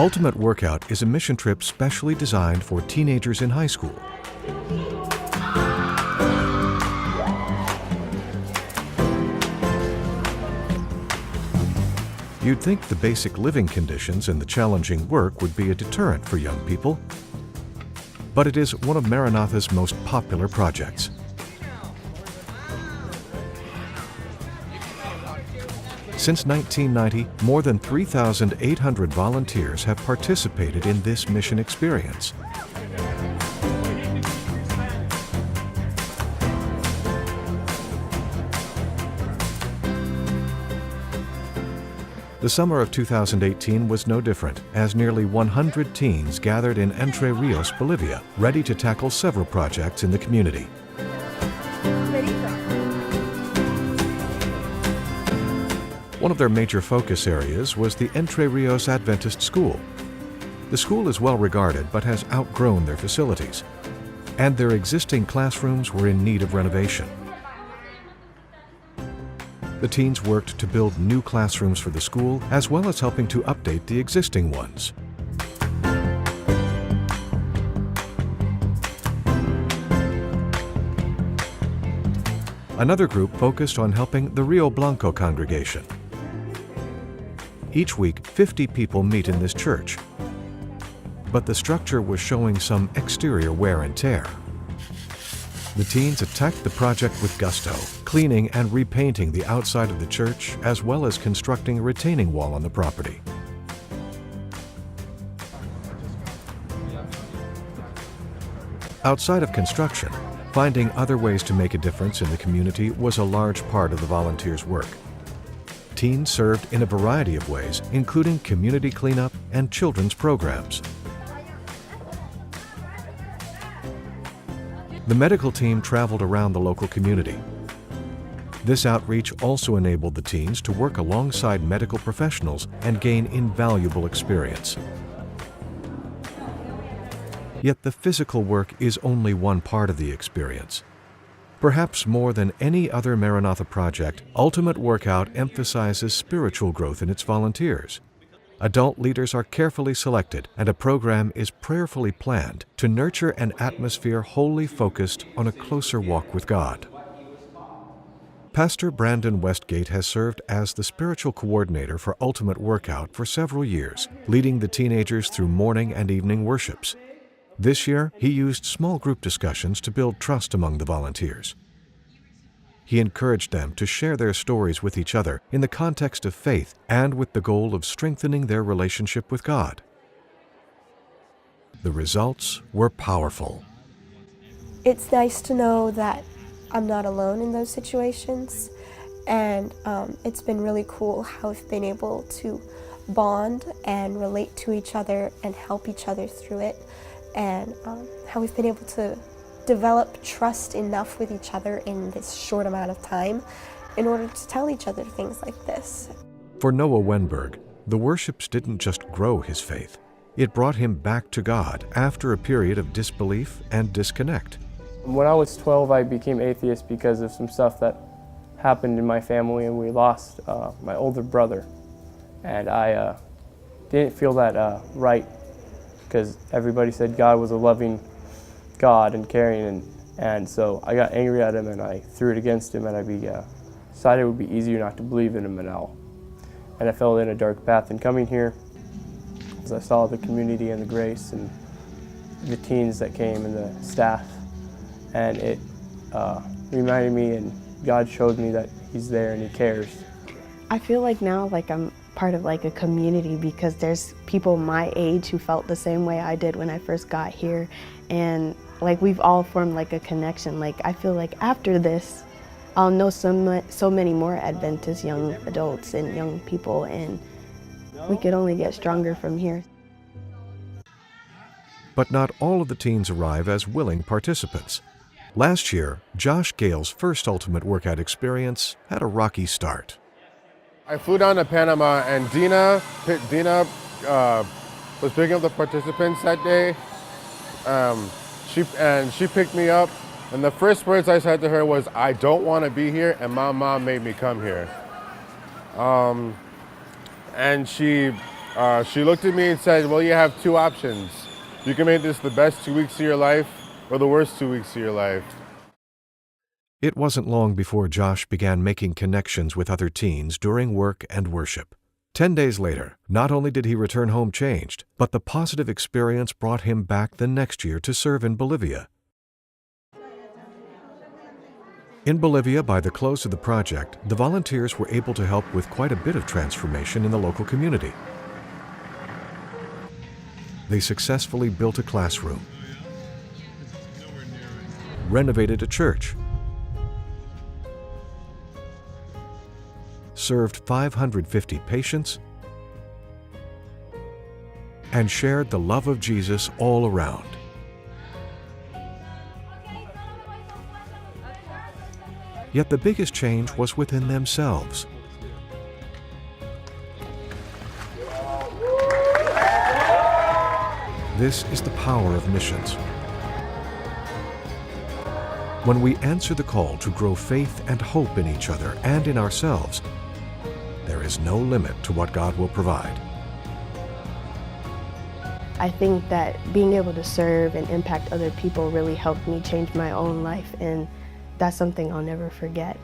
Ultimate Workout is a mission trip specially designed for teenagers in high school. You'd think the basic living conditions and the challenging work would be a deterrent for young people, but it is one of Maranatha's most popular projects. Since 1990, more than 3,800 volunteers have participated in this mission experience. The summer of 2018 was no different, as nearly 100 teens gathered in Entre Rios, Bolivia, ready to tackle several projects in the community. One of their major focus areas was the Entre Rios Adventist School. The school is well regarded but has outgrown their facilities, and their existing classrooms were in need of renovation. The teens worked to build new classrooms for the school, as well as helping to update the existing ones. Another group focused on helping the Rio Blanco congregation. Each week, 50 people meet in this church, but the structure was showing some exterior wear and tear. The teens attacked the project with gusto, cleaning and repainting the outside of the church, as well as constructing a retaining wall on the property. Outside of construction, finding other ways to make a difference in the community was a large part of the volunteers' work. Teens served in a variety of ways, including community cleanup and children's programs. The medical team traveled around the local community. This outreach also enabled the teens to work alongside medical professionals and gain invaluable experience. Yet the physical work is only one part of the experience. Perhaps more than any other Maranatha project, Ultimate Workout emphasizes spiritual growth in its volunteers. Adult leaders are carefully selected, and a program is prayerfully planned to nurture an atmosphere wholly focused on a closer walk with God. Pastor Brandon Westgate has served as the spiritual coordinator for Ultimate Workout for several years, leading the teenagers through morning and evening worships. This year, he used small group discussions to build trust among the volunteers. He encouraged them to share their stories with each other in the context of faith and with the goal of strengthening their relationship with God. The results were powerful. It's nice to know that I'm not alone in those situations, and it's been really cool how we've been able to bond and relate to each other and help each other through it, and how we've been able to develop trust enough with each other in this short amount of time in order to tell each other things like this. For Noah Wenberg, the worships didn't just grow his faith. It brought him back to God after a period of disbelief and disconnect. When I was 12, I became atheist because of some stuff that happened in my family, and we lost my older brother. And I didn't feel that right, because everybody said God was a loving God and caring, and so I got angry at him and I threw it against him, and I decided it would be easier not to believe in him at all. And I fell in a dark path. And coming here, as I saw the community and the grace and the teens that came and the staff, and it reminded me, and God showed me that He's there and He cares. I feel like now I'm part of a community, because there's people my age who felt the same way I did when I first got here, and we've all formed a connection. I feel like after this I'll know so many more Adventist young adults and young people, and we could only get stronger from here. But not all of the teens arrive as willing participants. Last year, Josh Gale's first Ultimate Workout experience had a rocky start. I flew down to Panama, and Dina was picking up the participants that day. She picked me up, and the first words I said to her was, "I don't want to be here, and my mom made me come here." And she She looked at me and said, well, you have two options. You can make this the best 2 weeks of your life or the worst 2 weeks of your life. It wasn't long before Josh began making connections with other teens during work and worship. 10 days later, not only did he return home changed, but the positive experience brought him back the next year to serve in Bolivia. In Bolivia, by the close of the project, the volunteers were able to help with quite a bit of transformation in the local community. They successfully built a classroom, renovated a church, served 550 patients, and shared the love of Jesus all around. Yet the biggest change was within themselves. This is the power of missions. When we answer the call to grow faith and hope in each other and in ourselves, there is no limit to what God will provide. I think that being able to serve and impact other people really helped me change my own life, and that's something I'll never forget.